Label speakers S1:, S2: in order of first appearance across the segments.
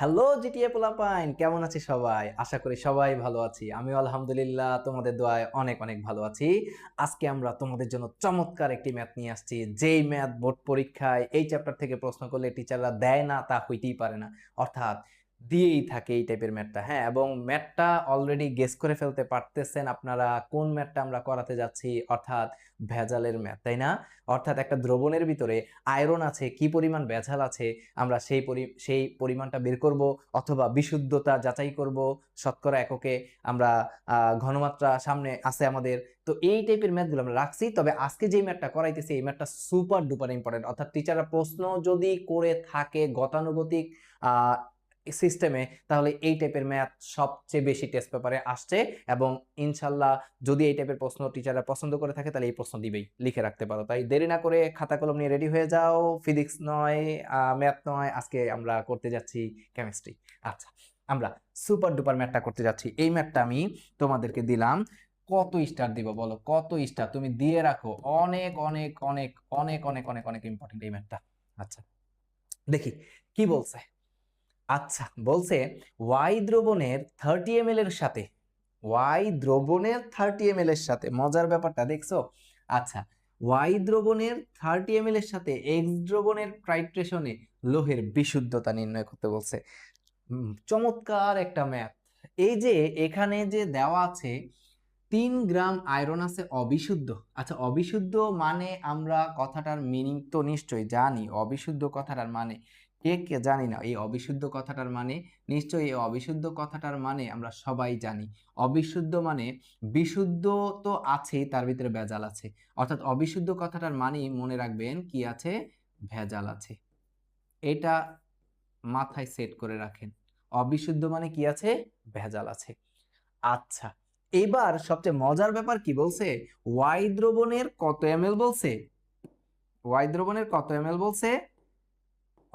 S1: Hello GTA পোলাপাইন, কেমন আছি সবাই? আশা করি সবাই ভালো আছি। আমিও আলহামদুলিল্লাহ তোমাদের দোয়ায় অনেক অনেক ভালো আছি। আজকে আমরা তোমাদের জন্য চমৎকার একটি ম্যাথ নিয়ে আসছি, যেই ম্যাথ বোর্ড পরীক্ষায় এই চ্যাপ্টার থেকে প্রশ্ন করলে টিচাররা দেয় না তা হইতেই পারে না। অর্থাৎ দিয়েই থাকে এই টাইপের ম্যাথটা। হ্যাঁ, এবং ম্যাথটা অলরেডি গেস করে ফেলতে পারতেছেন আপনারা কোন ম্যাথটা আমরা করাতে যাচ্ছি, অর্থাৎ ভেজালের ম্যাথ, তাই না? অর্থাৎ একটা দ্রবণের ভিতরে আয়রন আছে, কি পরিমাণ ভেজাল আছে আমরা সেই পরিমাণটা বের করব, অথবা বিশুদ্ধতা যাচাই করব শতকরা এককে। আমরা ঘনমাত্রা সামনে আছে আমাদের। তো এই টাইপের ম্যাথগুলো আমরা রাখছি। তবে আজকে যে ম্যাথটা করাইতেছি এই ম্যাথটা সুপার ডুপার ইম্পর্টেন্ট। অর্থাৎ টিচাররা প্রশ্ন যদি করে থাকে গতানুগতিক সিস্টেমে, তাহলে এই টাইপের ম্যাথ সবচেয়ে বেশি টেস্ট পেপারে আসছে। এবং ইনশাল্লাহ যদি এই টাইপের প্রশ্ন টিচাররা পছন্দ করে থাকে তাহলে এই প্রশ্ন দিবেই, লিখে রাখতে পারো। তাই দেরি না করে খাতা কলম নিয়ে রেডি হয়ে যাও। ফিজিক্স নয়, ম্যাথ নয়, আজকে আমরা করতে যাচ্ছি কেমিস্ট্রি। আচ্ছা, আমরা সুপার ডুপার ম্যাথটা করতে যাচ্ছি। এই ম্যাথটা আমি তোমাদেরকে দিলাম। কত স্টার দিব বলো? কত স্টার তুমি দিয়ে রাখো? অনেক অনেক অনেক অনেক অনেক অনেক অনেক ইম্পর্টেন্ট এই ম্যাথটা। আচ্ছা, দেখি কি বলছে। আচ্ছা, বলছে ওয়াই দ্রবণের 30 ml এর সাথে, ওয়াই দ্রবণের 30 ml এর সাথে, মজার ব্যাপারটা দেখছো? আচ্ছা, ওয়াই দ্রবণের 30 ml এর সাথে এক্স দ্রবণের টাইট্রেশনে লোহের বিশুদ্ধতা নির্ণয় করতে বলছে। চমৎকার একটা ম্যাথ। এই যে এখানে যে দেওয়া আছে 3 গ্রাম আয়রন আছে অবিশুদ্ধ। আচ্ছা, অবিশুদ্ধ মানে আমরা কথাটার মিনিং তো নিশ্চয়ই জানি। অবিশুদ্ধ কথাটার মানে কে কে জানি না? এই অবিশুদ্ধ কথাটার মানে নিশ্চয়ই, এই অবিশুদ্ধ কথাটার মানে আমরা সবাই জানি। অবিশুদ্ধ মানে বিশুদ্ধ তো আছেই, তার ভিতরে ভেজাল আছে। অর্থাৎ অবিশুদ্ধ কথাটার মানে মনে রাখবেন কি আছে? ভেজাল আছে। এটা মাথায় সেট করে রাখেন। অবিশুদ্ধ মানে কি আছে? ভেজাল আছে। আচ্ছা, এবার সবচেয়ে মজার ব্যাপার কি বলছে? ওয়াই দ্রবণের কত এমএল বলছে? ওয়াই দ্রবণের কত এমএল বলছে?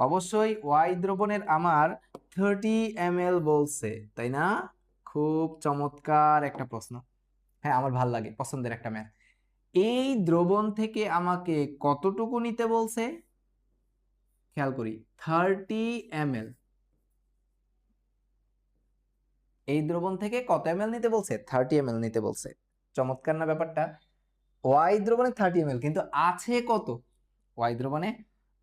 S1: অবশ্যই ওয়াই দ্রবণের আমার 30 ml বলছে, তাই না? খুব চমৎকার একটা প্রশ্ন। হ্যাঁ, আমার ভাল লাগে, পছন্দের একটা ম্যাথ। এই দ্রবণ থেকে আমাকে কতটুকু নিতে বলছে? খেয়াল করি, 30 ml। এই দ্রবণ থেকে কত এমএল নিতে বলছে? 30 ml নিতে বলছে। চমৎকার না ব্যাপারটা? ওয়াই দ্রবণে 30 ml, কিন্তু আছে কত? ওয়াই দ্রবণে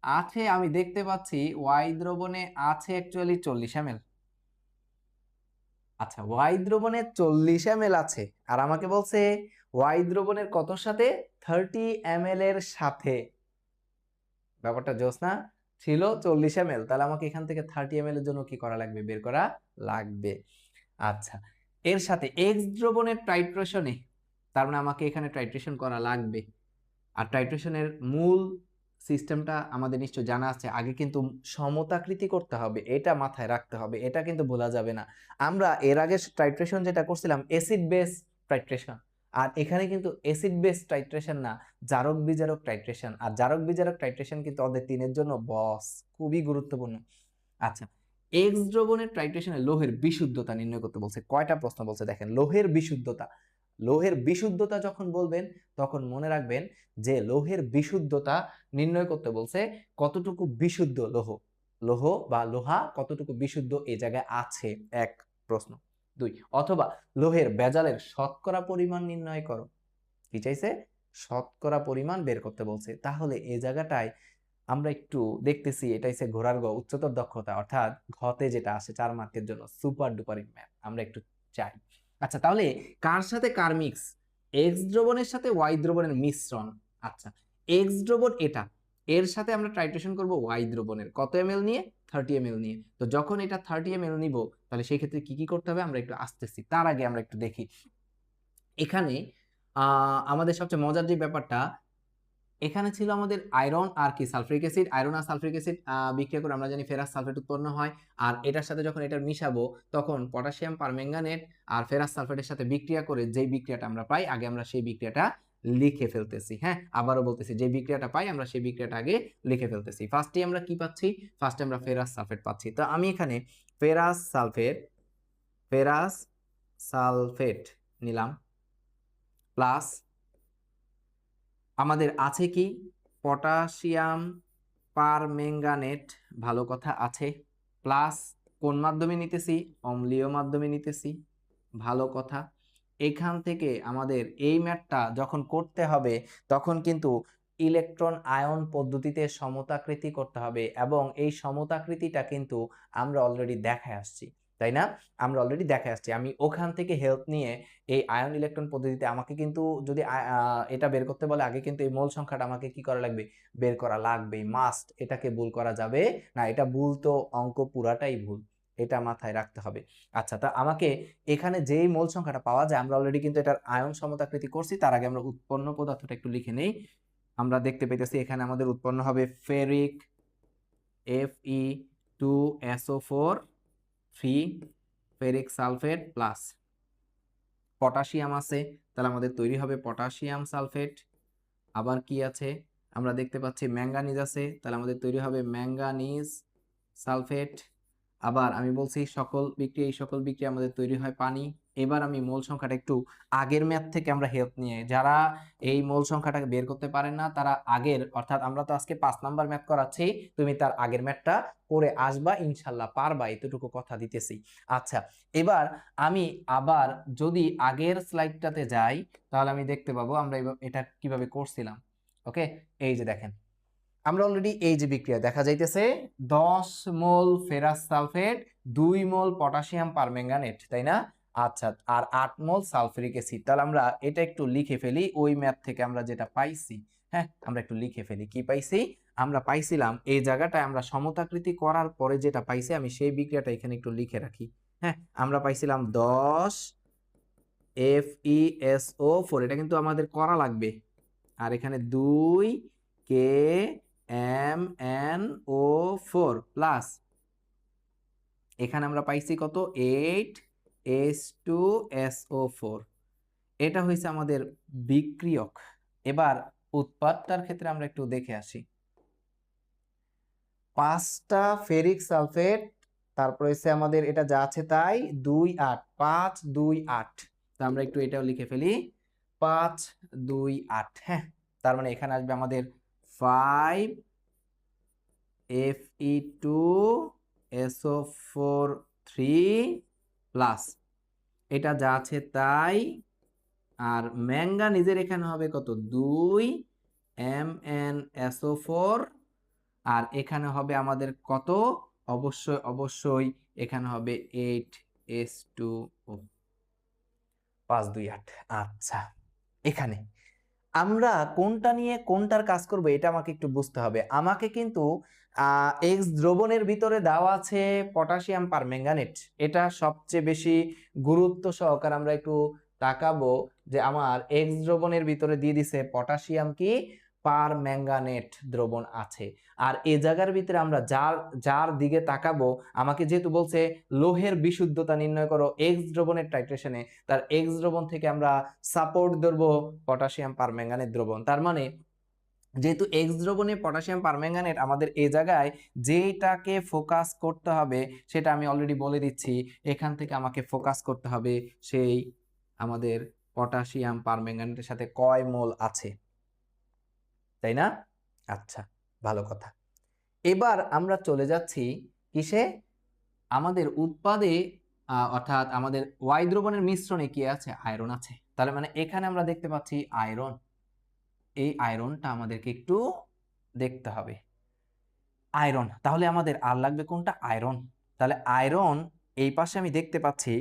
S1: আছে, আমি দেখতে পাচ্ছি ওয়াই দ্রবণে আছে অ্যাকচুয়ালি 40 ml। আচ্ছা, ওয়াই দ্রবণে 40 ml আছে, আর আমাকে বলছে ওয়াই দ্রবণের কতর সাথে? 30 ml এর সাথে। ব্যাপারটা জোস না? ছিল 40 ml, তাহলে আমাকে এখান থেকে 30 ml এর জন্য কি করা লাগবে? বের করা লাগবে। আচ্ছা, এর সাথে এক্স দ্রবণের টাইট্রেশনে, তার মানে আমাকে এখানে টাইট্রেশন করা লাগবে। আর টাইট্রেশনের মূল সিস্টেমটা আমাদের নিশ্চয় জানা আছে। আগে কিন্তু সমতাকৃতি করতে হবে, এটা মাথায় রাখতে হবে, এটা কিন্তু ভোলা যাবে না। আমরা এর আগে টাইট্রেশন যেটা করছিলাম অ্যাসিড বেস টাইট্রেশন, আর এখানে কিন্তু অ্যাসিড বেস টাইট্রেশন না, জারক বিজারক টাইট্রেশন। আর জারক বিজারক টাইট্রেশন কিন্তু ওদের তিনের জন্য বস, খুবই গুরুত্বপূর্ণ। আচ্ছা, এক্স দ্রবণের টাইট্রেশনে লোহের বিশুদ্ধতা নির্ণয় করতে বলছে। কয়টা প্রশ্ন বলছে দেখেন। লোহের বিশুদ্ধতা, লোহের বিশুদ্ধতা যখন বলবেন তখন মনে রাখবেন যে লোহের বিশুদ্ধতা নির্ণয় করতে বলছে কতটুকু বিশুদ্ধ লোহ, লোহ বা লোহা কতটুকু বিশুদ্ধ এই জায়গায় আছে, এক প্রশ্ন। দুই, অথবা লোহের ভেজালের শতকরা পরিমাণ নির্ণয় করো। কি চাইছে? শতকরা পরিমাণ বের করতে বলছে। তাহলে এই জায়গাটায় আমরা একটু দেখতেছি, এটা হচ্ছে ঘোড়ার গ, উচ্চতর দক্ষতা, অর্থাৎ ঘতে যেটা আসে 4 মার্কের জন্য সুপার ডুপার ম্যাথ আমরা একটু চাই। আচ্ছা, তাহলে কার সাথে কার মিক্স? এক্স দ্রবণের সাথে ওয়াই দ্রবণের মিশ্রণ। আচ্ছা, এক্স দ্রবণ এটা, এর সাথে আমরা টাইট্রেশন করব ওয়াই দ্রবণের কত এমএল নিয়ে? 30 ml নিয়ে। তো যখন এটা 30 ml নিব, তাহলে সেই ক্ষেত্রে কি কি করতে হবে আমরা একটু আসতেছি। তার আগে আমরা একটু দেখি এখানে আমাদের সবচেয়ে মজার যে ব্যাপারটা, এখানে ছিল আমাদের আয়রন আর কি সালফিউরিক অ্যাসিড। আয়রন আর সালফিউরিক অ্যাসিড বিক্রিয়া করে আমরা জানি ফেরাস সালফেট উৎপন্ন হয়। আর এটার সাথে যখন এটা মিশাবো তখন পটাশিয়াম পারম্যাঙ্গানেট আর ফেরাস সালফেটের সাথে বিক্রিয়া করে যে বিক্রিয়াটা আমরা পাই, আগে আমরা সেই বিক্রিয়াটা লিখে ফেলতেছি। হ্যাঁ, আবারও বলতেছি, যে বিক্রিয়াটা পাই আমরা সেই বিক্রিয়াটা আগে লিখে ফেলতেছি। ফার্স্টে আমরা কি পাচ্ছি? ফার্স্টে আমরা ফেরাস সালফেট পাচ্ছি। তো আমি এখানে ফেরাস সালফেট, ফেরাস সালফেট নিলাম, প্লাস আমাদের আছে কি? পটাশিয়াম পারম্যাঙ্গানেট, ভালো কথা আছে, প্লাস কোন মাধ্যমে নিতেছি? অম্লীয় মাধ্যমে নিতেছি। ভালো কথা। এখান থেকে আমাদের এই ম্যাথটা যখন করতে হবে তখন কিন্তু ইলেকট্রন আয়ন পদ্ধতিতে সমতাকৃতি করতে হবে, এবং এই সমতাকৃতিটা কিন্তু আমরা অলরেডি দেখায় আসছি, তাই না? আমরা অলরেডি দেখায় আসছি। আমি ওখান থেকে হেল্প নিয়ে এই আয়ন ইলেকট্রন পদ্ধতিতে আমাকে কিন্তু যদি এটা বের করতে বলে আগে কিন্তু এই মোল সংখ্যাটা আমাকে কি করা লাগবে? বের করা লাগবেই, মাস্ট। এটাকে ভুল করা যাবে না। এটা ভুল তো অঙ্ক পুরাটাই ভুল, এটা মাথায় রাখতে হবে। আচ্ছা, তা আমাকে এখানে যেই মোল সংখ্যাটা পাওয়া যায় আমরা অলরেডি কিন্তু এটার আয়ন সমতাকৃতি করছি। তার আগে আমরা উৎপন্ন পদার্থটা একটু লিখে নেই। আমরা দেখতে পেতেছি এখানে আমাদের উৎপন্ন হবে ferric Fe2SO4 3 ferric sulphate plus potassium আছে, তাহলে আমাদের তৈরি হবে পটাশিয়াম সালফেট। আবার কি আছে? আমরা দেখতে পাচ্ছি ম্যাঙ্গানিজ আছে, তাহলে আমাদের তৈরি হবে ম্যাঙ্গানিজ সালফেট। আবার আমি বলছি সকল বিক্রিয়া, এই সকল বিক্রিয়া আমাদের তৈরি হয় পানি। এবার আমি মোল সংখ্যাটা একটু আগের ম্যাথ থেকে আমরা হেল্প নিয়ে, যারা এই মোল সংখ্যাটাকে বের করতে পারেন না তারা আগের, অর্থাৎ আমরা তো আজকে 5 নাম্বার ম্যাথ করাচ্ছি, তুমি তার আগের ম্যাথটা করে আসবা, ইনশাল্লাহ পারবা, এতটুকু কথা দিতেছি। আচ্ছা, এবার আমি আবার যদি আগের স্লাইডটাতে যাই তাহলে আমি দেখতে পাবো আমরা এটা কিভাবে করছিলাম। ওকে, এই যে দেখেন আমরা অলরেডি এই যে বিক্রিয়া দেখা যাইতেছে 10 mole ferrous sulphate 2 mole potassium permanganate, তাই না? আচ্ছা, আর 8 মোল সালফিউরিক অ্যাসিড। তাহলে আমরা এটা একটু লিখে ফেলি, ওই ম্যাথ থেকে আমরা যেটা পাইছি। হ্যাঁ, আমরা একটু লিখে ফেলি কি পাইছি। আমরা পাইছিলাম এই জায়গাটায় আমরা সমতাকৃতি করার পরে যেটা পাইছি, আমি সেই বিক্রিয়াটা এখানে একটু লিখে রাখি। হ্যাঁ, আমরা পাইছিলাম 10 FeSO4, এটা কিন্তু আমাদের করা লাগবে। আর এখানে 2 KMnO4 প্লাস এখানে আমরা পাইছি কত? 8H2SO4। এটা হয়েছে আমাদের বিক্রিয়ক। এবার উৎপাদটার ক্ষেত্রে আমরা একটু দেখে আসি। 5টা ফেরিক সালফেট, তারপর হচ্ছে আমাদের এটা যা আছে তাই 2 8 5 2 8। তো আমরা একটু এটাও লিখে ফেলি 5 2 8। হ্যাঁ, তার মানে এখানে আসবে আমাদের 5 Fe2SO4 3 প্লাস এটা যা আছে তাই, আর ম্যাঙ্গানিজের এখানে হবে কত? 2 MnSO4, আর এখানে হবে আমাদের কত? অবশ্যই অবশ্যই এখানে হবে 8H2O 5 2 8। আচ্ছা, এখানে আমরা কোনটা নিয়ে কোনটার কাজ করব এটা আমাকে একটু বুঝতে হবে। আমাকে কিন্তু এক্স দ্রবণের ভিতরে দেওয়া আছে পটাশিয়াম পারম্যাঙ্গানেট, এটা সবচেয়ে বেশি গুরুত্ব সহকারে আমরা একটু তাকাবো যে আমার এক্স দ্রবণের ভিতরে দিয়ে দিছে পটাশিয়াম কি পারম্যাঙ্গানেট দ্রবণ আছে। আর এই জায়গার ভিতরে আমরা যার যার দিকে তাকাবো, আমাকে যেহেতু বলছে লোহের বিশুদ্ধতা নির্ণয় করো এক্স দ্রবণের টাইট্রেশনে, তার এক্স দ্রবণ থেকে আমরা সাপোর্ট ধরবো পটাশিয়াম পারম্যাঙ্গানেট দ্রবণ। তার মানে যেহেতু এক্স দ্রবণে পটাশিয়াম পারম্যাঙ্গানেট, আমাদের এই জায়গায় যেটাকে ফোকাস করতে হবে সেটা আমি অলরেডি বলে দিচ্ছি। এখান থেকে আমাকে ফোকাস করতে হবে সেই আমাদের পটাশিয়াম পারম্যাঙ্গানেটের সাথে কয় মোল আছে, তাই না? আচ্ছা, ভালো কথা। এবার আমরা চলে যাচ্ছি কিসে? আমাদের উৎপাদে, অর্থাৎ আমাদের ওয়াই দ্রবণের মিশ্রণে কি আছে? আয়রন আছে। তাহলে মানে এখানে আমরা দেখতে পাচ্ছি আয়রন। এই আয়রনটা আমাদেরকে একটু দেখতে হবে। আয়রন, তাহলে আমাদের আর লাগবে কোনটা? আয়রন। তাহলে আয়রন এই পাশে আমি দেখতে পাচ্ছি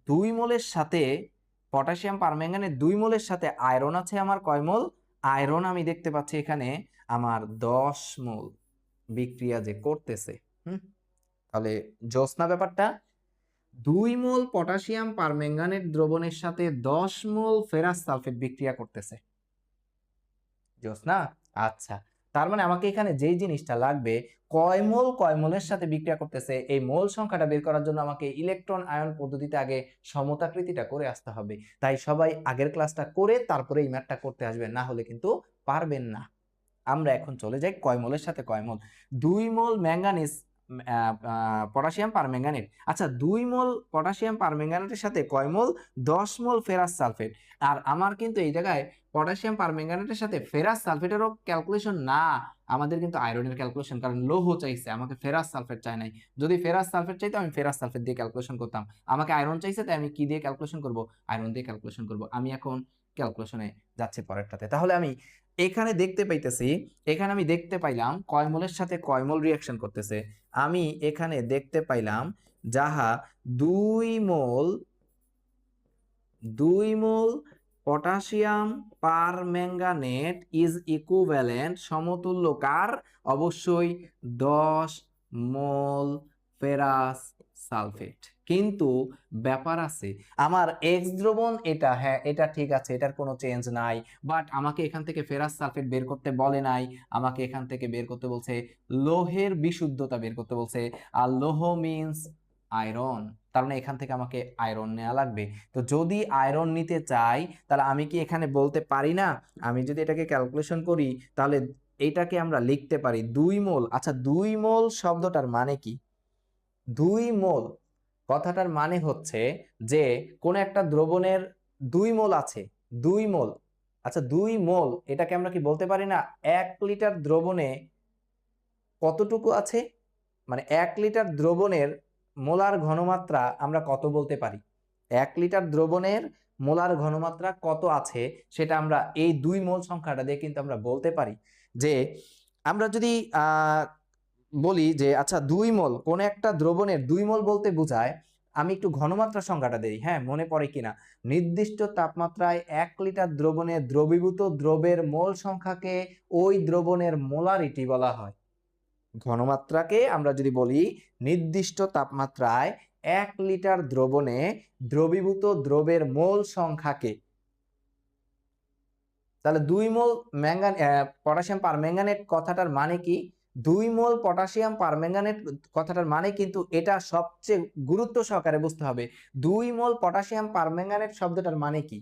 S1: 2 মোলের সাথে পটাশিয়াম পারম্যাঙ্গানেট 2 মোলের সাথে আয়রন আছে আমার কয় মোল? আয়রন আমি দেখতে পাচ্ছি এখানে আমার 10 মোল বিক্রিয়া যে করতেছে। তাহলে জোসনা ব্যাপারটা 2 মোল পটাশিয়াম পারম্যাঙ্গানেট দ্রবণের সাথে 10 মোল ফেরাস সালফেট বিক্রিয়া করতেছে। জোসনা, আচ্ছা, তার মানে আমাকে এখানে যেই জিনিসটা লাগবে কয় মোলের সাথে বিক্রিয়া করতেছে, এই মোল সংখ্যাটা বের করার জন্য আমাকে ইলেকট্রন আয়ন পদ্ধতিতে আগে সমতাকৃতিটা করে আসতে হবে। তাই সবাই আগের ক্লাসটা করে তারপরে এই ম্যাথটা করতে আসবেন, না হলে কিন্তু পারবেন না। আমরা এখন চলে যাই কয় মোলের সাথে কয় মোল। 2 মোল ম্যাঙ্গানিজ পটাশিয়াম পারম্যাঙ্গানেট। আচ্ছা 2 মোল পটাশিয়াম পারম্যাঙ্গানেটের সাথে কয় মোল? 10 মোল ফেরাস সালফেট। আর আমার কিন্তু এই জায়গায় পটাশিয়াম পারম্যাঙ্গানেটের সাথে ফেরাস সালফেটেরও ক্যালকুলেশন না, আমাদের কিন্তু আয়রনের ক্যালকুলেশন, কারণ লৌহ চাইছে, আমাকে ফেরাস সালফেট চাই নাই। যদি ফেরাস সালফেট চাইতো আমি ফেরাস সালফেট দিয়ে ক্যালকুলেশন করতাম। আমাকে আয়রন চাইছে, তাই আমি কি দিয়ে ক্যালকুলেশন করব? আয়রন দিয়ে ক্যালকুলেশন করব। আমি এখন ক্যালকুলেশনে যাচ্ছি পরেরটাতে। তাহলে আমি এখানে দেখতে পাইতেছি, এখানে আমি দেখতে পাইলাম কয় মোলের সাথে কয় মোল রিঅ্যাকশন করতেছে। আমি এখানে দেখতে পাইলাম যাহা 2 মোল 2 mole potassium permanganate is equivalent, সমতুল্য কার? অবশ্যই 10 মোল ফেরাস সালফেট। কিন্তু ব্যাপার আছে, আমার এক্স দ্রবণ এটা, হ্যাঁ এটা ঠিক আছে, এটার কোনো চেঞ্জ নাই, বাট আমাকে এখান থেকে ফেরাস সালফেট বের করতে বলে নাই, আমাকে এখান থেকে বের করতে বলছে লোহের বিশুদ্ধতা বের করতে বলছে। আর লোহ মিন্স আয়রন, তার মানে এখান থেকে আমাকে আয়রন নেওয়া লাগবে। তো যদি আয়রন নিতে চাই তাহলে আমি কি এখানে বলতে পারি না, আমি যদি এটাকে ক্যালকুলেশন করি তাহলে এইটাকে আমরা লিখতে পারি 2 মোল। আচ্ছা 2 মোল শব্দটার মানে কি? 2 মোল কথাটার মানে হচ্ছে যে কোন একটা দ্রবণের 2 মোল আছে, 2 মোল। আচ্ছা 2 মোল এটাকে আমরা কি বলতে পারি না 1 লিটার দ্রবণে কতটুকু আছে? মানে 1 লিটার দ্রবণের মোলার ঘনমাত্রা আমরা কত বলতে পারি? 1 লিটার দ্রবণের মোলার ঘনমাত্রা কত আছে সেটা আমরা এই 2 মোল সংখ্যাটা দিয়ে কিন্তু আমরা বলতে পারি। যে আমরা যদি বলি যে আচ্ছা 2 মোল কোন একটা দ্রবণের 2 মোল বলতে বোঝায়, আমি একটু ঘনমাত্রা সংখ্যাটা দেই, হ্যাঁ মনে পড়ে কিনা? নির্দিষ্ট তাপমাত্রায় 1 লিটার দ্রবণে দ্রবীভূত দ্রবের মোল সংখ্যাকে ওই দ্রবণের মোলারিটি বলা হয়। ঘনমাত্রাকে আমরা যদি বলি নির্দিষ্ট তাপমাত্রায় 1 লিটার দ্রবণে দ্রবীভূত দ্রবের মোল সংখ্যাকে, তাহলে 2 মোল পটাশিয়াম পারম্যাঙ্গানেট কথাটার মানে কি? 2 মোল পটাশিয়াম পারম্যাঙ্গানেট কথাটার মানে কিন্তু এটা সবচেয়ে গুরুত্ব সহকারে বুঝতে হবে। 2 মোল পটাশিয়াম পারম্যাঙ্গানেট শব্দটার মানে কি?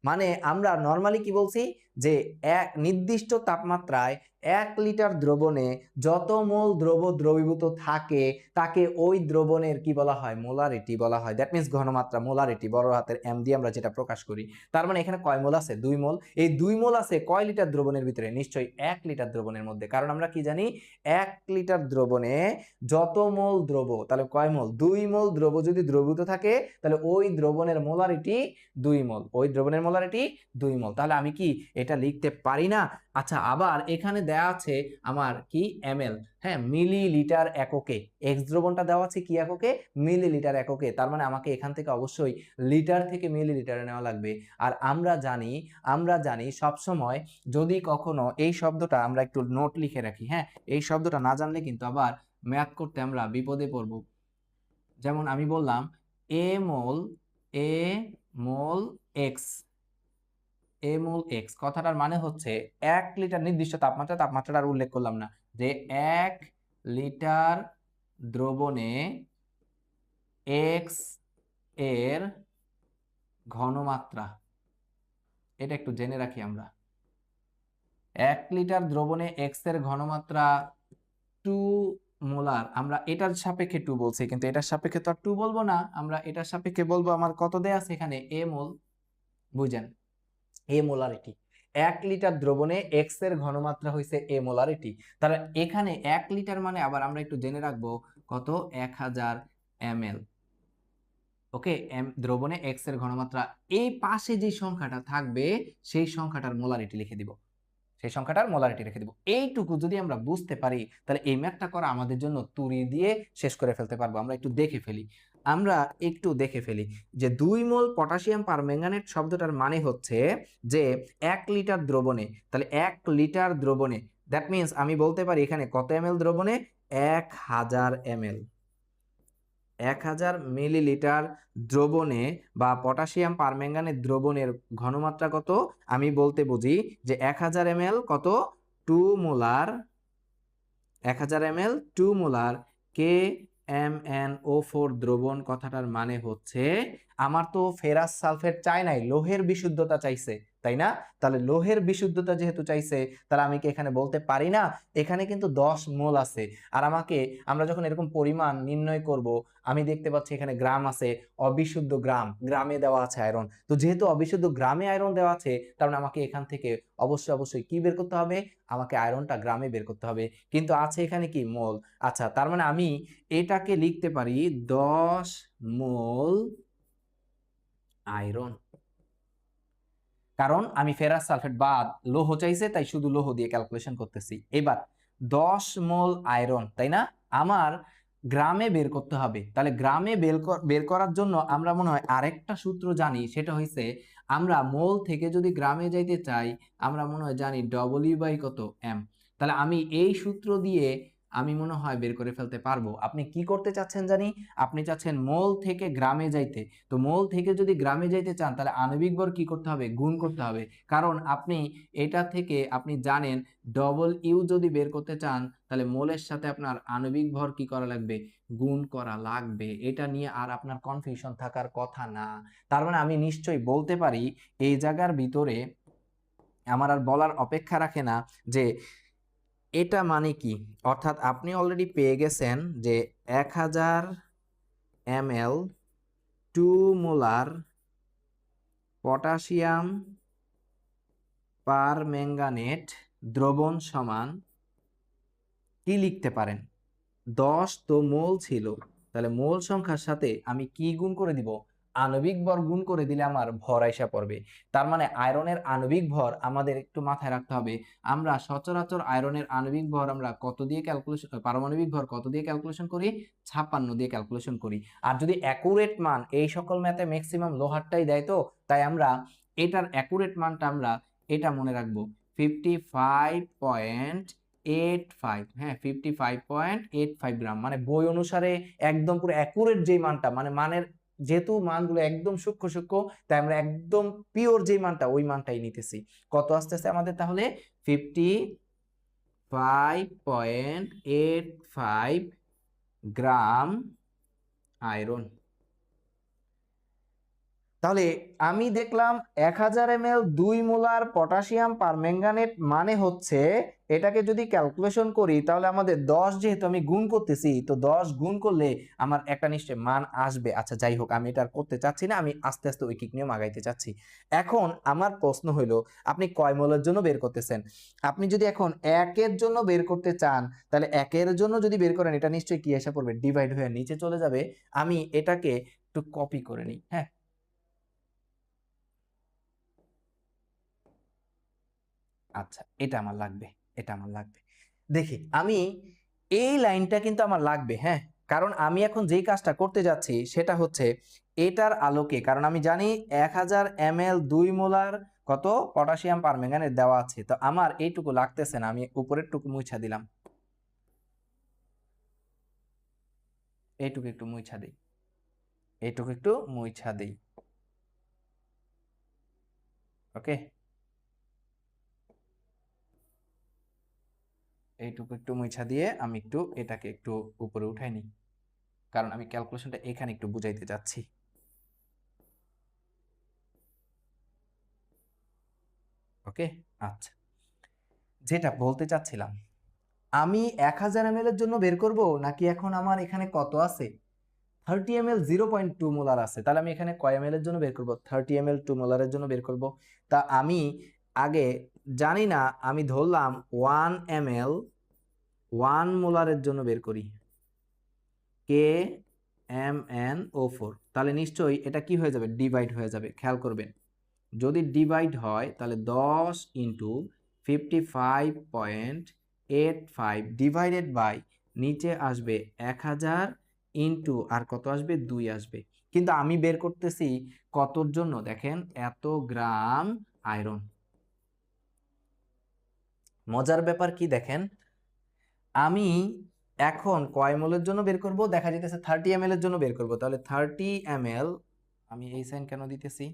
S1: মানে আমরা নরমালি কি বলছি যে এক নির্দিষ্ট তাপমাত্রায় 1 লিটার দ্রবণে যত মোল দ্রব দ্রবীভূত থাকে তাকে ওই দ্রবণের কি বলা হয়? মোলারিটি বলা হয়। দ্যাট মিন্স ঘনমাত্রা, মোলারিটি বড় হাতের এম দিয়ে আমরা যেটা প্রকাশ করি। তার মানে এখানে কয় মোল আছে? 2 মোল। এই 2 মোল আছে কয় লিটার দ্রবণের ভিতরে? নিশ্চয়ই 1 লিটার দ্রবণের মধ্যে, কারণ আমরা কি জানি 1 লিটার দ্রবণে যত মোল দ্রব, তাহলে কয় মোল? 2 মোল দ্রব যদি দ্রবীভূত থাকে তাহলে ওই দ্রবণের মোলারিটি 2 মোল, ওই দ্রবণের মোলারিটি 2 মোল। তাহলে আমি কি এটা লিখতে পারি না? আচ্ছা আবার এখানে দেয়া আছে আমার কি এমএল, হ্যাঁ মিলিলিটার এককে, এক্স দ্রবণটা দেওয়া আছে কি এককে? মিলিলিটার এককে। তার মানে আমাকে এখান থেকে অবশ্যই লিটার থেকে মিলিলিটারে নেওয়া লাগবে। আর আমরা জানি সব সময় যদি কখনো এই শব্দটা আমরা একটু নোট লিখে রাখি, হ্যাঁ এই শব্দটা না জানলে কিন্তু আবার ম্যাথ করতে আমরা বিপদে পড়ব। যেমন আমি বললাম এ মোল এক্স, এ মোল এক্স কথাটার মানে হচ্ছে 1 লিটার নির্দিষ্ট তাপমাত্রাটা আর উল্লেখ করলাম না, যে 1 লিটার দ্রবণে এক্স এর ঘনমাত্রা, এটা একটু জেনে রাখি আমরা। 1 লিটার দ্রবণে এক্স এর ঘনমাত্রা 2 মোলার, আমরা এটার সাপেক্ষে 2 বলছি, কিন্তু এটার সাপেক্ষে তো আর 2 বলবো না, আমরা এটার সাপেক্ষে বলবো আমার কত দেয়া আছে এখানে? এ মোল। বুঝেন, এ মোলারিটি। 1 লিটার দ্রবণে এক্স এর ঘনমাত্রা হইছে এ মোলারিটি। তাহলে এখানে 1 লিটার মানে আবার আমরা একটু জেনে রাখবো কত? 1000 ml। ওকে, দ্রবণে এক্স এর ঘনমাত্রা, এই পাশে যে সংখ্যাটা থাকবে সেই সংখ্যাটার মোলারিটি লিখে দিব, সেই সংখ্যাটার মোলারিটি রেখে দিব। এইটুকু যদি আমরা বুঝতে পারি তাহলে এই ম্যাথটা করা আমাদের জন্য তুড়ি দিয়ে শেষ করে ফেলতে পারবো। আমরা একটু দেখে ফেলি যে 2 মোল পটাশিয়াম পারম্যাঙ্গানেট শব্দটার মানে হচ্ছে যে 1 লিটার দ্রবণে, তাহলে 1 লিটার দ্রবণে দ্যাট মিন্স আমি বলতে পারি এখানে কত এমএল দ্রবণে? 1000 এমএল। 1000 মিলিলিটার দ্রবণে বা পটাশিয়াম পারম্যাঙ্গানেট দ্রবণের ঘনমাত্রা কত? আমি বলতে বুঝি যে 1000 ml কত? 2 মোলার, 1000 ml 2 মোলার KMnO4 দ্রবণ কথাটার মানে হচ্ছে আমার তো ফেরাস সালফেট চাই নাই, লোহের বিশুদ্ধতা চাইছে, তাই তাই না? তাহলে লোহের বিশুদ্ধতা যেহেতু চাইছে, তাহলে আমি কি এখানে বলতে পারি না এখানে কিন্তু 10 মোল আছে। আর আমরা যখন এরকম পরিমাণ নির্ণয় করব, আমি দেখতে পাচ্ছি এখানে গ্রাম আছে, অবিশুদ্ধ গ্রামে দেওয়া আছে আয়রন। তো যেহেতু অবিশুদ্ধ গ্রামে আয়রন দেওয়া আছে, তার মানে আমাকে এখান থেকে অবশ্যই কি বের করতে হবে? আমাকে আয়রনটা গ্রামে বের করতে হবে। কিন্তু আছে এখানে কি মোল। আচ্ছা, তার মানে আমি এটাকে লিখতে পারি 10 মোল আয়রন। কারণ আমি ফেরাস সালফেট বা লৌহ চাইছে, তাই শুধু লৌহ দিয়ে ক্যালকুলেশন করতেছি। এবার 10 মোল আয়রন, তাই না, আমার গ্রামে বের করতে হবে। তাহলে গ্রামে বের করার জন্য আমরা মনে হয় আরেকটা সূত্র জানি, সেটা হইছে আমরা মোল থেকে যদি গ্রামে যাইতে চাই, আমরা মনে হয় জানি ডব্লিউ বাই কত এম। তাহলে আমি এই সূত্র দিয়ে আমি মনে হয় বের করে ফেলতে পারবো। আপনি কি করতে চাচ্ছেন জানি? আপনি চাচ্ছেন মোল থেকে গ্রামে যাইতে। তো মোল থেকে যদি গ্রামে যাইতে চান, তাহলে আণবিক ভর কি করতে হবে? গুণ করতে হবে। কারণ আপনি এটা থেকে আপনি জানেন ডবল ইউ যদি বের করতে চান, তাহলে মোলের সাথে আপনার আণবিক ভর কি করা লাগবে? গুণ করা লাগবে। এটা নিয়ে আর আপনার কনফিউশন থাকার কথা না। তার মানে আমি নিশ্চয়ই বলতে পারি এই জায়গার ভিতরে আমার আর বলার অপেক্ষা রাখে না যে এটা মানে কি। অর্থাৎ আপনি অলরেডি পেয়ে গেছেন যে 1000 ml 2 মোলার পটাশিয়াম পার ম্যাঙ্গানেট দ্রবণ সমান কি লিখতে পারেন? 10 তো মোল ছিল, তাহলে মোল সংখ্যার সাথে আমি কি গুণ করে দিব? আণবিক ভর গুণ করে দিলে আমার ভর আইসা পড়বে। তার মানে আয়রনের আণবিক ভর আমাদের একটু মাথায় রাখতে হবে। আমরা সচরাচর আয়রনের আণবিক ভর আমরা কত দিয়ে ক্যালকুলেশন, পারমাণবিক ভর কত দিয়ে ক্যালকুলেশন করি? 56 দিয়ে ক্যালকুলেশন করি। আর যদি অ্যাকুরেট মান এই সকল ম্যাথে ম্যাক্সিমাম লোহারটাই দেয়, তো তাই আমরা এটার অ্যাকুরেট মানটা আমরা এটা মনে রাখবো 55.85, হ্যাঁ 55.85 গ্রাম। মানে বই অনুসারে একদম পুরো অ্যাকুরেট যে মানটা, মানে মানের যেহেতু মানগুলো একদম সূক্ষ্ম, তাই আমরা একদম পিওর যে মানটা ওই মানটাই নিতেছি। কত আসতেছে আমাদের তাহলে? 55.85 গ্রাম আয়রন। তাহলে আমি দেখলাম 1000 ml 2 মোলার পটাশিয়াম পারম্যাঙ্গানেট মানে হচ্ছে, এটাকে যদি ক্যালকুলেশন করি তাহলে আমাদের 10 যেহেতু আমি গুণ করতেছি, তো 10 গুণ করলে আমার একটা নিশ্চয় মান আসবে। আচ্ছা যাই হোক, আমি এটা আর করতে চাচ্ছি না, আমি আস্তে আস্তে ঐকিক নিয়ম আগাইতে চাচ্ছি। এখন আমার প্রশ্ন হইলো, আপনি কয় মোলের জন্য বের করতেছেন? আপনি যদি এখন 1 এর জন্য বের করতে চান, তাহলে 1 এর জন্য যদি বের করেন, এটা নিশ্চয়ই কি এসে পড়বে? ডিভাইড হয়ে নিচে চলে যাবে। আমি এটাকে একটু কপি করে নিই। হ্যাঁ, আচ্ছা এটা আমার লাগবে, এটা আমার লাগবে। দেখি আমি এই লাইনটা কিন্তু আমার লাগবে, হ্যাঁ, কারণ আমি এখন যেই কাজটা করতে যাচ্ছি সেটা হচ্ছে এটার আলোকে, কারণ আমি জানি 1000 ml 2 মোলার কত পটাশিয়াম পারম্যাঙ্গানেট দেওয়া আছে, তো আমার এইটুকু লাগতেছে না, আমি উপরের টুকু মুছা দিলাম, এইটুকু একটু মুছা দিই, এইটুকু একটু মুছা দিই। ওকে, এইটুকু একটু মুছা দিয়ে আমি একটু এটাকে একটু উপরে উঠাই নিই, কারণ আমি ক্যালকুলেশনটা এখানে একটু বুঝাইতে যাচ্ছি। ওকে, আচ্ছা, যেটা বলতে চাচ্ছিলাম, আমি 1000 ml এর জন্য বের করব, নাকি এখন আমার এখানে কত আছে? 30 ml 0.2 মোলার আছে, তাহলে আমি এখানে কয় ml এর জন্য বের করব? 30 ml 2 মোলারের জন্য বের করব। তা আমি আগে জানি না, আমি ধরলাম 1 ml 1 মোলারের জন্য বের করি, KMnO4, তাহলে নিশ্চয়ই এটা কি হয়ে যাবে? ডিভাইড হয়ে যাবে। খেয়াল করবেন, যদি ডিভাইড হয় তাহলে 10 ইন্টু 55.85 ডিভাইডেড বাই নিচে আসবে 1000 ইন্টু আর কত আসবে? 2 আসবে। কিন্তু আমি বের করতেছি কতর জন্য? দেখেন, এত গ্রাম আয়রন। মজার ব্যাপার কি দেখেন, আমি এখন কয় মোলের জন্য বের করব? দেখা যেতেছে 30 ml এর জন্য বের করব। তাহলে 30 ml, আমি এই সাইন কেন দিতেছি?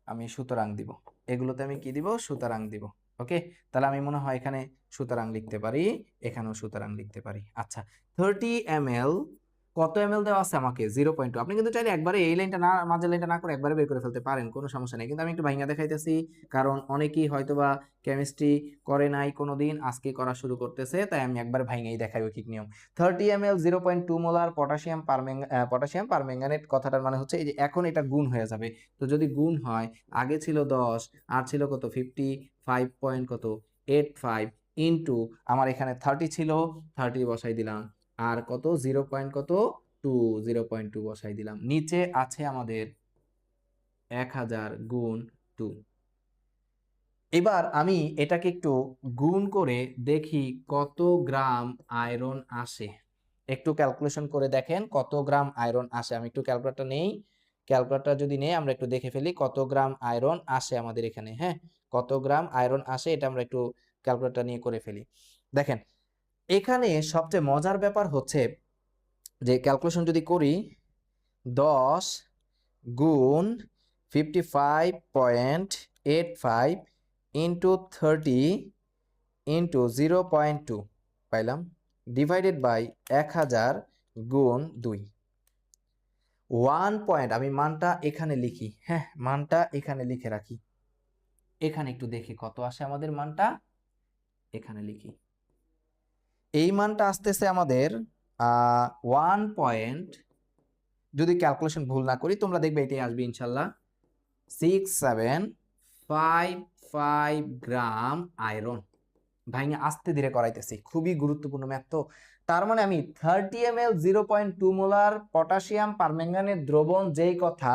S1: আমি সুতরাং দিব, এগুলোতে আমি কি দিব? সুতরাং দিব। ওকে, তাহলে আমি মনে হয় এখানে সুতরাং লিখতে পারি, এখানেও সুতরাং লিখতে পারি। আচ্ছা, 30 ml কত এমএল দেওয়া আছে আমাকে 0.2। আপনি কিন্তু চাইলে একবারে এই লাইনটা না, মাঝের লাইনটা না করে একবারে বের করে ফেলতে পারেন, কোনো সমস্যা নেই, কিন্তু আমি একটু ভাঙা দেখাইতেছি কারণ অনেকেই হয়তোবা কেমিস্ট্রি করে নাই কোনোদিন, আজকে করা শুরু করতেছে, তাই আমি একবার ভাঙাই দেখাই ঐকিক নিয়ম। 30 ml 0.2 মোলার পটাশিয়াম পারম্যাঙ্গানেট, কথাটার মানে হচ্ছে এই যে এখন এটা গুণ হয়ে যাবে। তো যদি গুণ হয়, আগে ছিল 10 আর ছিল কত 55 পয়েন্ট কত 85 ইন্টু আমার এখানে 30 ছিল, 30 বসাই দিলাম, আর কত 0.2 বসাই দিলাম, নিচে আছে আমাদের 1000 গুণ 2। এবার আমি এটাকে একটু গুণ করে দেখি কত গ্রাম আয়রন আসে। একটু ক্যালকুলেশন করে দেখেন কত গ্রাম আয়রন আসে। আমি একটু ক্যালকুলেটর নেই, ক্যালকুলেটর যদি নেই আমরা একটু দেখে ফেলি কত গ্রাম আয়রন আসে আমাদের এখানে। হ্যাঁ, কত গ্রাম আয়রন আসে এটা আমরা একটু ক্যালকুলেটর নিয়ে করে ফেলি। দেখেন এখানে সবচেয়ে মজার ব্যাপার হচ্ছে যে ক্যালকুলেশন যদি করি 10 গুণ 55.85 ইন্টু 30 ইন্টু 0.2 পাইলাম, ডিভাইডেড বাই 1000 গুণ 2। 1 পয়েন্ট, আমি মানটা এখানে লিখি, হ্যাঁ মানটা এখানে লিখে রাখি, এখানে একটু দেখি কত আসে আমাদের মানটা, এখানে লিখি। এই মানটা আসতেছে আমাদের 1 পয়েন্ট, যদি ক্যালকুলেশন ভুল না করি তোমরা দেখবে এটাই আসবে ইনশাল্লাহ, 6755 গ্রাম আয়রন। ভাইয়া আস্তে ধীরে করাইতেছি, খুবই গুরুত্বপূর্ণ ম্যাথ। তো তার মানে আমি 30 ml 0.2 মোলার পটাশিয়াম পারম্যাঙ্গানেট দ্রবণ যেই কথা,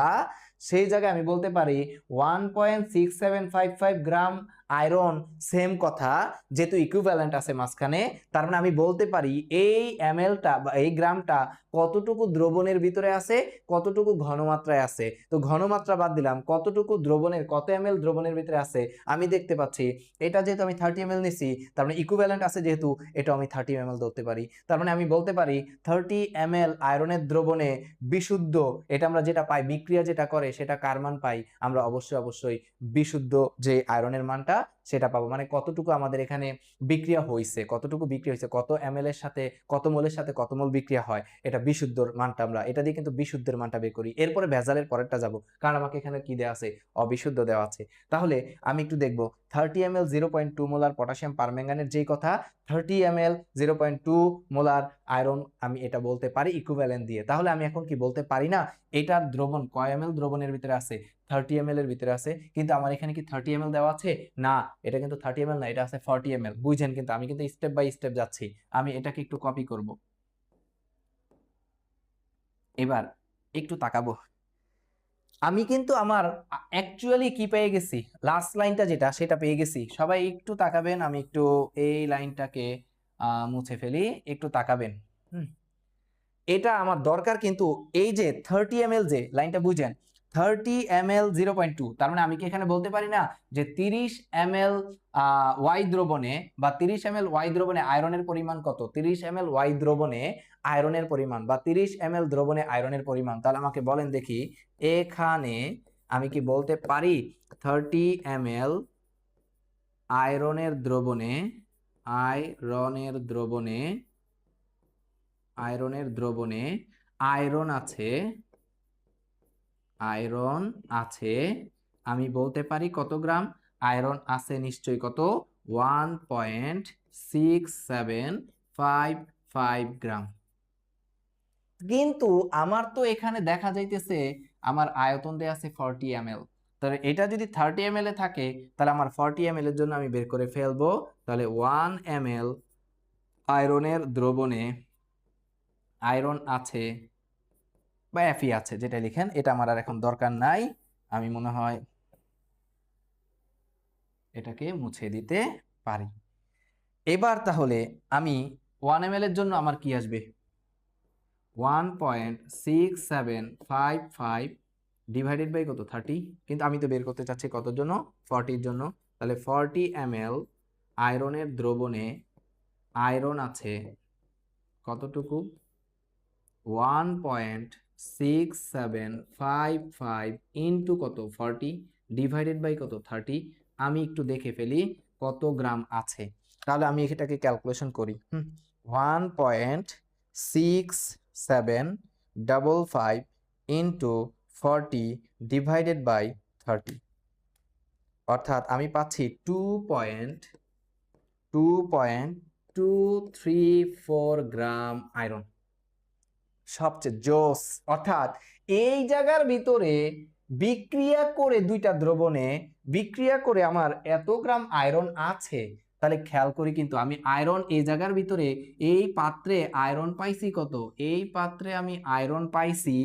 S1: সেই জায়গায় আমি বলতে পারি 1.6755 গ্রাম আয়রন, সেম কথা, যেহেতু ইকুইভ্যালেন্ট আছে মাঝখানে, তার মানে আমি বলতে পারি এই এমএলটা বা এই গ্রামটা কতটুকু দ্রবণের ভিতরে আছে, কতটুকু ঘনমাত্রায় আছে। তো ঘনমাত্রা বাদ দিলাম, কতটুকু দ্রবণের, কত এমএল দ্রবণের ভিতরে আছে আমি দেখতে পাচ্ছি। এটা যেহেতু আমি 30 ml নিছি, তার মানে ইকুইভ্যালেন্ট আছে যেহেতু এটা আমি 30 ml ধরতে পারি। তার মানে আমি বলতে পারি 30 ml আয়রনের দ্রবণে বিশুদ্ধ, এটা আমরা যেটা পাই বিক্রিয়া যেটা করে সেটা কার মান পাই আমরা, অবশ্যই বিশুদ্ধ যে আয়রনের মানটা সেটা পাবো। মানে কতটুকু আমাদের এখানে বিক্রিয়া হয়েছে, কতটুকু বিক্রিয়া হয়েছে, কত এমএল এর সাথে কত মোলের সাথে কত মোল বিক্রিয়া হয়, এটা বিশুদ্ধর মানটা, আমরা এটা দিয়ে কিন্তু বিশুদ্ধের মানটা বের করি। এরপরে ভেজালের পরেরটা যাব, কারণ আমাকে এখানে কি দেওয়া আছে, অবিশুদ্ধ দেওয়া আছে। তাহলে আমি একটু দেখবো 30 ml 0.2 মোলার পটাশিয়াম পারম্যাঙ্গানেট যেই কথা, 30 ml 0.2 মোলার আয়রন, আমি এটা বলতে পারি ইকুইভ্যালেন্ট দিয়ে। তাহলে আমি এখন কি বলতে পারি না এটার দ্রবণ কয় এমএল দ্রবণের ভিতরে আছে, 30 ml এর ভিতরে আছে। কিন্তু আমার এখানে কি 30 ml দেওয়া আছে, না এটা কিন্তু 30 ml না, এটা আছে 40 ml। বুঝেন, কিন্তু আমি কিন্তু স্টেপ বাই স্টেপ যাচ্ছি। আমি এটাকে একটু কপি করব, এবার একটু তাকাবো। আমি কিন্তু আমার অ্যাকচুয়ালি কি পেয়ে গেছি, লাস্ট লাইনটা যেটা সেটা পেয়ে গেছি। সবাই একটু তাকাবেন, আমি একটু এই লাইনটাকে মুছে ফেলি, একটু তাকাবেন। এটা আমার দরকার, কিন্তু এই যে 30 ml যে লাইনটা বুঝেন, 30 ml 0.2, তার মানে আমি কি এখানে বলতে পারি না যে 30 ml ওয়াই দ্রবণে বা 30 ml ওয়াই দ্রবণে আয়রনের পরিমাণ কত, 30 ml ওয়াই দ্রবণে আয়রনের পরিমাণ বা 30 ml দ্রবণে আয়রনের পরিমাণ। তাহলে আমাকে বলেন দেখি, এখানে আমি কি বলতে পারি 30 ml আয়রনের দ্রবণে, আয়রনের দ্রবণে, আয়রনের দ্রবণে আয়রন আছে, আয়রন আছে, আমি বলতে পারি কত গ্রাম আয়রন আছে, নিশ্চয়ই কত 1.6755 গ্রাম। কিন্তু আমার তো এখানে দেখা যাইতেছে আমার আয়তন দেয়া আছে 40 ml। তাহলে এটা যদি 30 ml এ থাকে, তাহলে আমার 40 ml এর জন্য আমি বের করে ফেলবো। তাহলে 1 ml আয়রনের দ্রবণে আয়রন আছে বা এফি আছে, যেটা লিখেন, এটা আমার আর এখন দরকার নাই, আমি মনে হয় এটাকে মুছে দিতে পারি। এবার তাহলে আমি 1 ml এর জন্য আমার কি আসবে, 1.6755 ডিভাইডেড বাই কত 30, কিন্তু আমি তো বের করতে চাচ্ছি কতর জন্য, 40 জন্য। তাহলে 40 ml আয়রনের দ্রবণে আয়রন আছে কতটুকু, 1.6755 ইন্টু কত 40 ডিভাইডেড বাই কত 30। আমি একটু দেখে ফেলি কত গ্রাম আছে। তাহলে আমি এটাকে ক্যালকুলেশন করি। 1.6755 755 ইন্টু 40 ডিভাইডেড বাই 30, অর্থাৎ আমি পাচ্ছি 2.234 গ্রাম আয়রন। সবচেয়ে জোস। অর্থাৎ এই জায়গার ভিতরে বিক্রিয়া করে দুইটা দ্রবণে বিক্রিয়া করে আমার এত গ্রাম আয়রন আছে। তাহলে খেয়াল করি কিন্তু আমি আয়রন এই জায়গার ভিতরে এই পাত্রে আয়রন পাইছি কত, এই পাত্রে আমি আয়রন পাইছি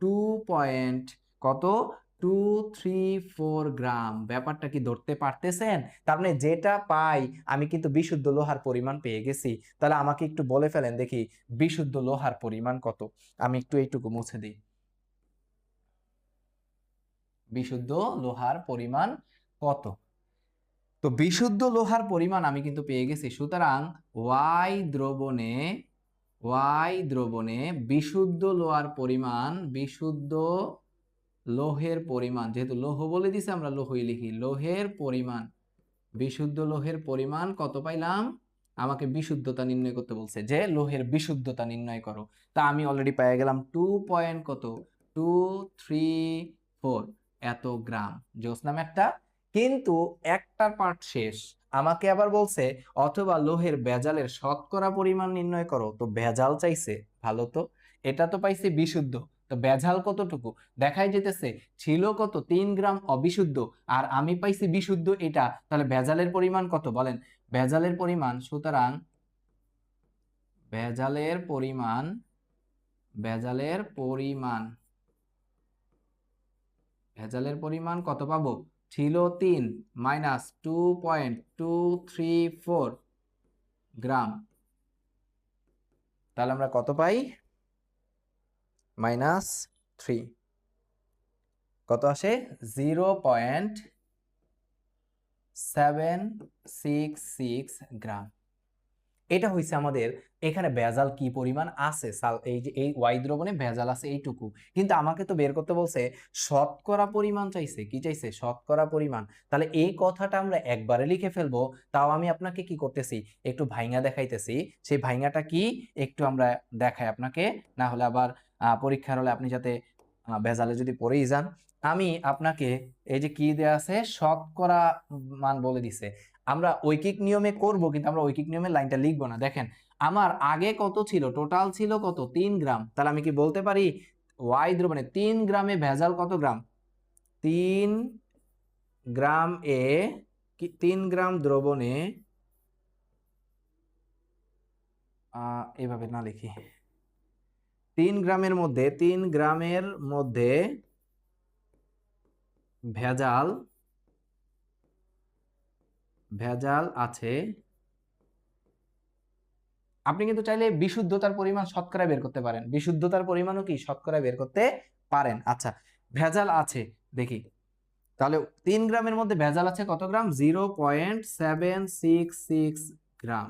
S1: 2.234 গ্রাম। ব্যাপারটা কি ধরতে পারতেছেন? তার মানে যেটা পাই আমি কিন্তু বিশুদ্ধ লোহার পরিমাণ পেয়ে গেছি। তাহলে আমাকে একটু বলে ফেলেন দেখি বিশুদ্ধ লোহার পরিমাণ কত। আমি একটু এইটুকু মুছে দিই। বিশুদ্ধ লোহার পরিমাণ কত? তো বিশুদ্ধ লোহার পরিমাণ আমি কিন্তু পেয়ে গেছি। সুতরাং ওয়াই দ্রবণে বিশুদ্ধ লোহার পরিমাণ, বিশুদ্ধ লোহের পরিমাণ, যেহেতু লৌহ বলে দিছে আমরা লৌহই লিখি, লোহের পরিমাণ, বিশুদ্ধ লোহের পরিমাণ কত পাইলাম? আমাকে বিশুদ্ধতা নির্ণয় করতে বলছে যে লোহের বিশুদ্ধতা নির্ণয় করো। তা আমি অলরেডি পেয়ে গেলাম 2.234 এত গ্রাম। জোস নাম একটা। কিন্তু একটার পার্ট শেষ। আমাকে আবার বলছে অথবা লোহের ভেজালের শতকরা পরিমাণ নির্ণয় করো। তো ভেজাল চাইছে, ভালো তো, এটা তো পাইছি বিশুদ্ধ, তো ভেজাল কতটুকু দেখাই যেতেছে, ছিল কত 3 গ্রাম অবিশুদ্ধ, আর আমি পাইছি বিশুদ্ধ এটা। তাহলে ভেজালের পরিমাণ কত বলেন? ভেজালের পরিমাণ, সুতরাং ভেজালের পরিমাণ ভেজালের পরিমাণ কত পাবো? ছিল 3 মাইনাস 2.234 গ্রাম। তাহলে আমরা কত পাই? -3। কত আসে? 0.766 গ্রাম। এটা হইছে আমাদের এখানে ভেজাল কি পরিমাণ আছে। এই যে এই ওয়াই দ্রবণে ভেজাল আছে এইটুকু, কিন্তু আমাকে তো বের করতে বলছে শতকরা পরিমাণ চাইছে। কি চাইছে? শতকরা পরিমাণ। তাহলে এই কথাটা আমরা একবারে লিখে ফেলবো। তাও আমি আপনাকে কি করতেছি, একটু ভাইঙা দেখাইতেছি। সেই ভাইঙাটা কি একটু আমরা দেখাই আপনাকে, না হলে আবার পরীক্ষার হলে আপনি যাতে ভেজালে যদি পড়েই যান। আমি আপনাকে এই যে কি দেয়া আছে, শতকরা মান বলে দিছে। আমরা ঐকিক নিয়মে করব, কিন্তু আমরা ঐকিক নিয়মের লাইনটা লিখবো না। দেখেন আমার আগে কত ছিল, টোটাল ছিল কত 3 গ্রাম। তাহলে আমি কি বলতে পারি ওয়াই দ্রবণে 3 গ্রামে ভেজাল কত গ্রাম? 3 গ্রাম 3 গ্রাম দ্রবণে এভাবে না লিখি, 3 গ্রামের মধ্যে ভেজাল আছে। আপনি কিন্তু চাইলে বিশুদ্ধতার পরিমাণ শতকরা বের করতে পারেন, বিশুদ্ধতার পরিমাণও কি শতকরা বের করতে পারেন। আচ্ছা, ভেজাল আছে দেখি, তাহলে 3 গ্রামের মধ্যে ভেজাল আছে কত গ্রাম? 0.766 গ্রাম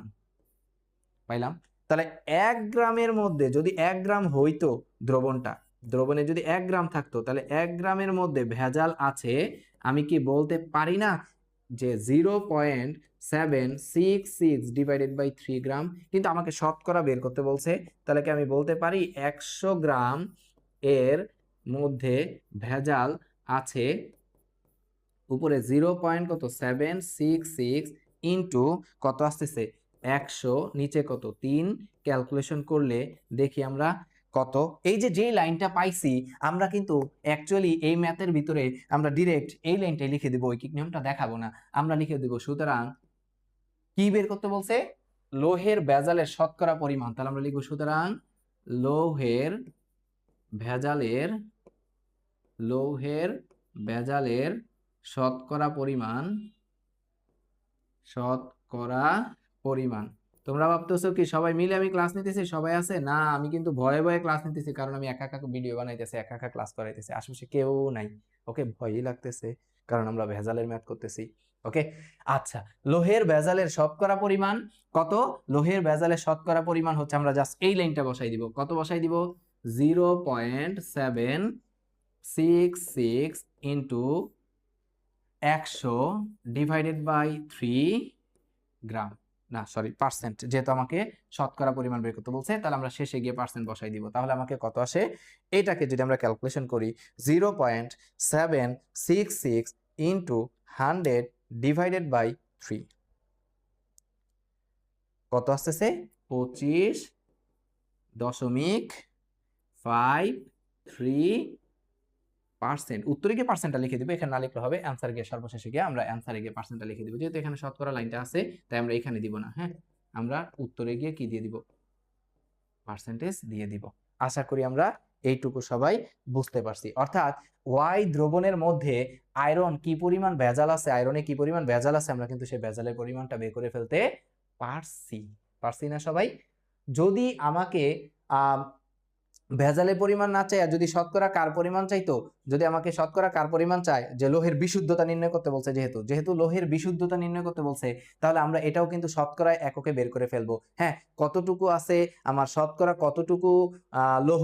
S1: পাইলাম। তাহলে 1 গ্রামের মধ্যে যদি 1 গ্রাম হইতো দ্রবণে যদি 1 গ্রাম থাকতো, তাহলে 1 গ্রামের মধ্যে ভেজাল আছে। আমি কি বলতে পারি না যে 0.766 ডিভাইডেড বাই 3 গ্রাম? কিন্তু আমাকে শতকরা বের করতে বলছে। তাহলে কি আমি বলতে পারি 100 গ্রাম এর মধ্যে ভেজাল আছে, উপরে 0.766 ইন্টু কত আসতেছে 100, নিচে কত 3, ক্যালকুলেশন করলে দেখি আমরা কত। এই যে লাইনটা পাইছি আমরা কিন্তু অ্যাকচুয়ালি এই ম্যাথের ভিতরে আমরা ডিরেক্ট এই লাইনটাই লিখে দেব, ঐকিক নিয়মটা দেখাবো না, আমরা লিখে দেব। সুতরাং কি বের করতে বলছে? লোহের ভেজালের শতকরা পরিমাণ। তাহলে আমরা লিখব সুতরাং লোহের ভেজালের শতকরা পরিমাণ। তোমরা ভাবতেছো কি সবাই মিলে আমি ক্লাস নিতেছি, সবাই আছে? না, আমি কিন্তু ভয়ে ভয়ে ক্লাস নিতেছি, কারণ আমি একা একা ভিডিও বানাইতেছি, একা একা ক্লাস করাইতেছি, আশেপাশে কেউ নাই। ওকে, ভয়ই লাগতেছে কারণ আমরা ভেজালের ম্যাথ করতেছি। ওকে, আচ্ছা, লোহের ভেজালের শতকরা পরিমাণ কত? লোহের ভেজালের শতকরা পরিমাণ হচ্ছে, আমরা জাস্ট এই লাইনটা বসাই দিব। কত বসাই দিব? 0.766 ইন্টু 100 ডিভাইডেড বাই 3 গ্রাম। না সরি পার্সেন্ট, যেহেতু আমাকে শতকরা পরিমাণ বের করতে বলছে তাহলে আমরা শেষে গিয়ে পার্সেন্ট বসাই দিব। তাহলে আমাকে কত আসে, এটাকে যদি আমরা ক্যালকুলেশন করি 0.766 ইন্টু 100 ডিভাইডেড বাই 3 কত আসতেছে 25.53%। উত্তরে গিয়ে পার্সেন্টটা লিখে দিব, এখানে না লিখলে হবে, অ্যান্সার গিয়ে সর্বশেষে গিয়ে আমরা অ্যান্সারে গিয়ে পার্সেন্টটা লিখে দিব। যেহেতু এখানে শতকরা লাইনটা আছে তাই আমরা এখানে দিব না, হ্যাঁ আমরা উত্তরে গিয়ে কি দিয়ে দিব, পার্সেন্টেজ দিয়ে দিব। আশা করি আমরা এইটুকু সবাই বুঝতে পারছি। অর্থাৎ ওয়াই দ্রবণের মধ্যে আয়রন কি পরিমাণ ভেজাল আছে, আয়রনে কি পরিমাণ ভেজাল আছে, আমরা কিন্তু সেই ভেজালের পরিমাণটা বের করে ফেলতে পারছি না সবাই? যদি আমাকে ভেজালের পরিমাণ না চাই আর যদি শতকরা কার পরিমাণ চাইতো, যদি আমাকে শতকরা কার পরিমাণ চায়, যে লোহের বিশুদ্ধতা নির্ণয় করতে বলছে, যেহেতু লোহের বিশুদ্ধতা নির্ণয় করতে বলছে তাহলে আমরা এটাও কিন্তু শতকরা এককে বের করে ফেলবো। হ্যাঁ, কতটুকু আছে আমার শতকরা, কতটুকু লোহ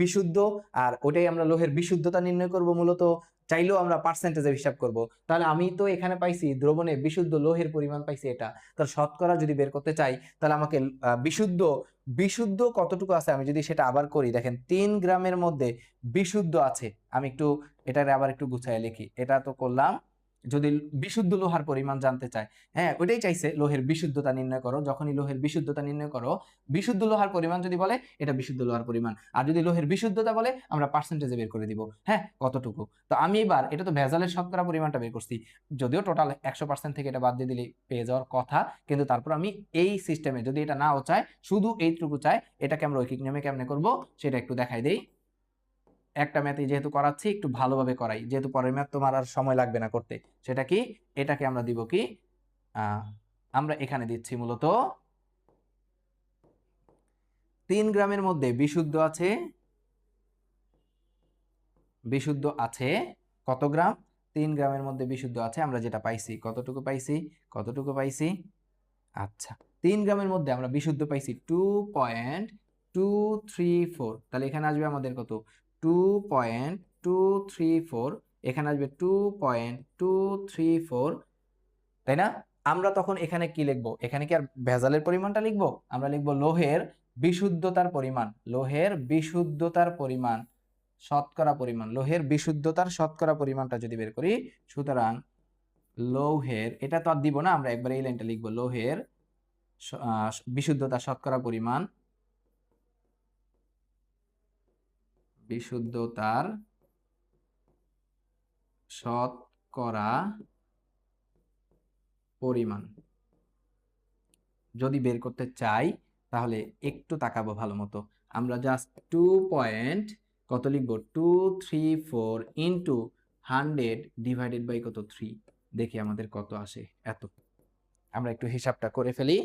S1: বিশুদ্ধ, আর ওটাই আমরা লোহের বিশুদ্ধতা নির্ণয় করব। মূলত চাইলেও আমরা পার্সেন্টেজে হিসাব করব। তাহলে আমি তো এখানে পাইছি দ্রবণে বিশুদ্ধ লোহের পরিমাণ পাইছি, এটা তাহলে শতকরা যদি বের করতে চাই তাহলে আমাকে বিশুদ্ধ কতটুকু আছে আমি যদি সেটা আবার করি, দেখেন 3 গ্রামের মধ্যে বিশুদ্ধ আছে। আমি একটু এটারে আবার একটু গুছায় লিখি, এটা তো করলাম। যদি বিশুদ্ধ লোহার পরিমাণ জানতে চায়, হ্যাঁ ওইটাই চাইছে, লোহের বিশুদ্ধতা নির্ণয় করো। যখনই লোহের বিশুদ্ধতা নির্ণয় করো, বিশুদ্ধ লোহার পরিমাণ যদি বলে এটা বিশুদ্ধ লোহার পরিমাণ, আর যদি লোহের বিশুদ্ধতা বলে আমরা পার্সেন্টেজে বের করে দিব, হ্যাঁ কতটুকু। তো আমি এবার এটা তো ভেজালের শতকরা পরিমাণটা বের করছি, যদিও টোটাল 100% থেকে এটা বাদ দিয়ে দিলে পেয়ে যাওয়ার কথা, কিন্তু তারপর আমি এই সিস্টেমে যদি এটা নাও চায়, শুধু এইটুকু চায়, এটাকে আমরা ঐকিক নিয়মে কেমনে করব সেটা একটু দেখাই দেই। একটা ম্যাথই যেহেতু করাচ্ছি একটু ভালোভাবে করাই, যেহেতু পরের ম্যাথ তোমার আর সময় লাগবে না করতে। সেটা কি, এটাকে আমরা দিব কি, আমরা এখানে দিচ্ছি মূলত 3 গ্রামের মধ্যে বিশুদ্ধ আছে কত গ্রাম, 3 গ্রামের মধ্যে বিশুদ্ধ আছে, আমরা যেটা পাইছি কতটুকু পাইছি, আচ্ছা 3 গ্রামের মধ্যে আমরা বিশুদ্ধ পাইছি 2.234। তাহলে এখানে আসবে আমাদের কত, 2.234, এখানে আসবে 2.234, তাই না? আমরা তখন এখানে কি লিখবো, এখানে কি আর ভেজালের পরিমাণটা লিখবো, আমরা লিখবো লোহের বিশুদ্ধতার পরিমাণ, লোহের বিশুদ্ধতার শতকরা পরিমাণটা যদি বের করি, সুতরাং লৌহের, এটা তো আর দিব না, আমরা একবার এই লাইনটা লিখবো, লোহের বিশুদ্ধতার শতকরা পরিমাণ, যদি বের করতে চাই তাহলে একটু তাকাবো ভালো মতো, আমরা জাস্ট 2 লিখবো, 234 ইন্টু 100 ডিভাইডেড বাই কত 3, দেখি আমাদের কত আসে। এত, আমরা একটু হিসাবটা করে ফেলি।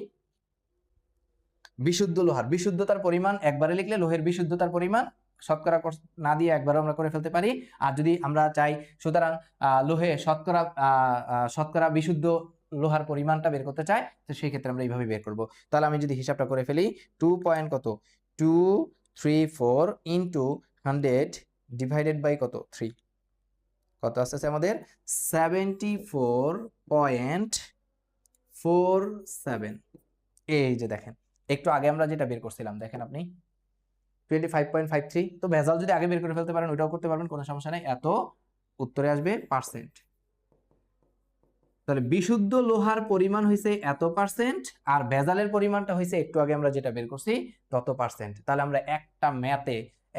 S1: বিশুদ্ধ লোহার বিশুদ্ধতার পরিমাণ একবারে লিখলে লোহের বিশুদ্ধতার পরিমাণ শতকরা না দিয়ে একবারে আমরা করে ফেলতে পারি। আর যদি আমরা চাই সুতরাং লোহে শতকরা বিশুদ্ধ লোহার পরিমাণটা বের করতে চাই, তো সেই ক্ষেত্রে আমরা এইভাবে বের করব। তাহলে আমি যদি হিসাবটা করে ফেলি, 2.234 ইন্টু 100 ডিভাইডেড বাই কত 3, কত আসছে আমাদের 74.47। এই যে দেখেন, একটু আগে আমরা যেটা বের করছিলাম, দেখেন আপনি 25.53, তো ভেজাল যদি আগে বের করে ফেলতে পারেন ওইটাও করতে পারবেন, কোনো সমস্যা নেই। এত উত্তরে আসবে পার্সেন্ট। তাহলে বিশুদ্ধ লোহার পরিমাণ হয়েছে এত পার্সেন্ট, আর ভেজালের পরিমাণটা হয়েছে একটু আগে আমরা যেটা বের করছি তত পার্সেন্ট। তাহলে আমরা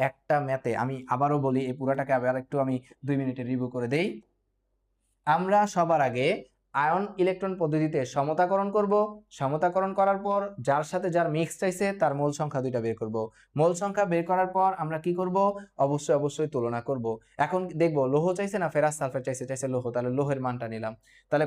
S1: একটা ম্যাথে আমি আবারও বলি, এই পুরাটাকে আবার একটু আমি 2 মিনিটে রিভিউ করে দেই। আমরা সবার আগে আয়ন ইলেকট্রন পদ্ধতিতে সমতাকরণ করব। সমতাকরণ করার পর যার সাথে যার মিক্স চাইছে তার মোল সংখ্যা দুইটা বের করব। মোল সংখ্যা বের করার পর আমরা কি করব, অবশ্যই তুলনা করব। এখন দেখব লোহ চাইছে না ফেরাস সালফেট চাইছে লোহ, তাহলে লোহের মানটা নিলাম, তাহলে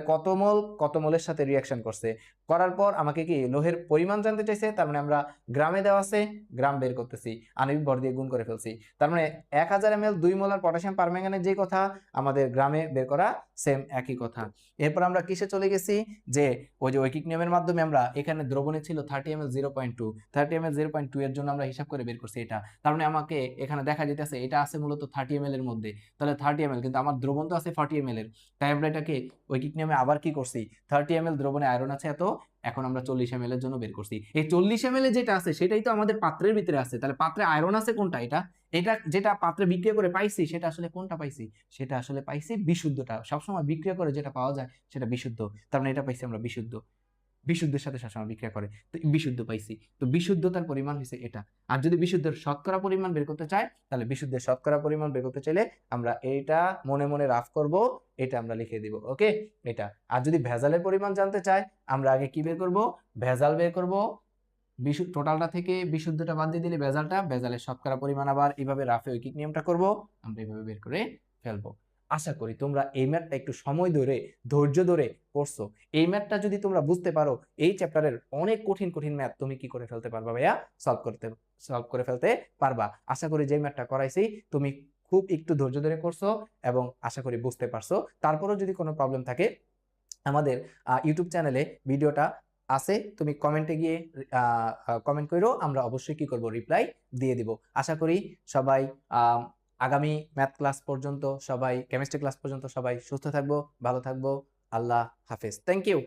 S1: কত মোলের সাথে রিঅ্যাকশন করছে। করার পর আমাকে কি লোহের পরিমাণ জানতে চাইছে, তার মানে আমরা গ্রামে দেওয়া আছে গ্রাম বের করতেছি, আণবিক ভর দিয়ে গুণ করে ফেলছি। তার মানে 1000 ml 2 মোলার পটাশিয়াম পারম্যাঙ্গানেট যে কথা আমাদের গ্রামে বের করা সেম একই কথা। এরপর আমরা কিসে চলে গেছি, যে ওই যে ঐকিক নিয়মের মাধ্যমে আমরা এখানে দ্রবণে ছিল 30 ml 0.2 এর জন্য আমরা হিসাব করে বের করছি এটা। তার মানে আমাকে এখানে দেখা যেতেছে এটা আছে মূলত 30 ml এর মধ্যে, তাহলে 30 ml, কিন্তু আমার দ্রবণ তো আছে 40 ml এর, তাই আমরা এটাকে ঐকিক নিয়মে আবার কি করছি, 30 ml দ্রবণে আয়রন আছে এত, এখন আমরা 40 ml এর জন্য বের করছি। এই 40 ml যেটা আছে সেটাই তো আমাদের পাত্রের ভিতরে আছে। তাহলে পাত্রে আয়রন আছে কোনটা? এটা যেটা পাত্রে বিক্রিয়া করে পাইছি সেটা আসলে কোনটা পাইছি? সেটা আসলে পাইছি বিশুদ্ধটা। সবসময় বিক্রিয়া করে যেটা পাওয়া যায় সেটা বিশুদ্ধ। তার মানে এটা পাইছি আমরা বিশুদ্ধ। বিশুদ্ধের সাথে সবসময় বিক্রিয়া করে, তো বিশুদ্ধ পাইছি। তো বিশুদ্ধতার পরিমাণ হচ্ছে এটা। আর যদি বিশুদ্ধের শতকরা পরিমাণ বের করতে চাই, তাহলে বিশুদ্ধের শতকরা পরিমাণ বের করতে চাইলে আমরা এইটা মনে মনে রাফ করব, এটা আমরা লিখে দিব। ওকে, এটা। আর যদি ভেজালের পরিমাণ জানতে চাই, আমরা আগে কি বের করব? ভেজাল বের করব। টোটালটা থেকে বিশুদ্ধটা বাদ দিয়ে দিলে ভেজালের শতকরা পরিমাণ আবার এইভাবে রাফে ঐকিক নিয়মটা করব, আমরা এইভাবে বের করে ফেলবো। আশা করি তোমরা এই ম্যাথটা একটু সময় ধরে, ধৈর্য ধরে করছো। এই ম্যাথটা যদি তোমরা বুঝতে পারো, এই চ্যাপ্টারের অনেক কঠিন কঠিন ম্যাথ তুমি কি করে ফেলতে পারবা ভাইয়া? সলভ করে ফেলতে পারবা। আশা করি যে ম্যাথটা করাইছি তুমি খুব একটু ধৈর্য ধরে করছো এবং আশা করি বুঝতে পারছো। তারপরেও যদি কোনো প্রবলেম থাকে, আমাদের ইউটিউব চ্যানেলে ভিডিওটা আছে, তুমি কমেন্টে গিয়ে কমেন্ট করো, আমরা অবশ্যই কি করব? রিপ্লাই দিয়ে দিব। আশা করি সবাই আগামী ম্যাথ ক্লাস পর্যন্ত, সবাই কেমিস্ট্রি ক্লাস পর্যন্ত সবাই সুস্থ থাকবো, ভালো থাকবো। আল্লাহ হাফেজ। Thank you.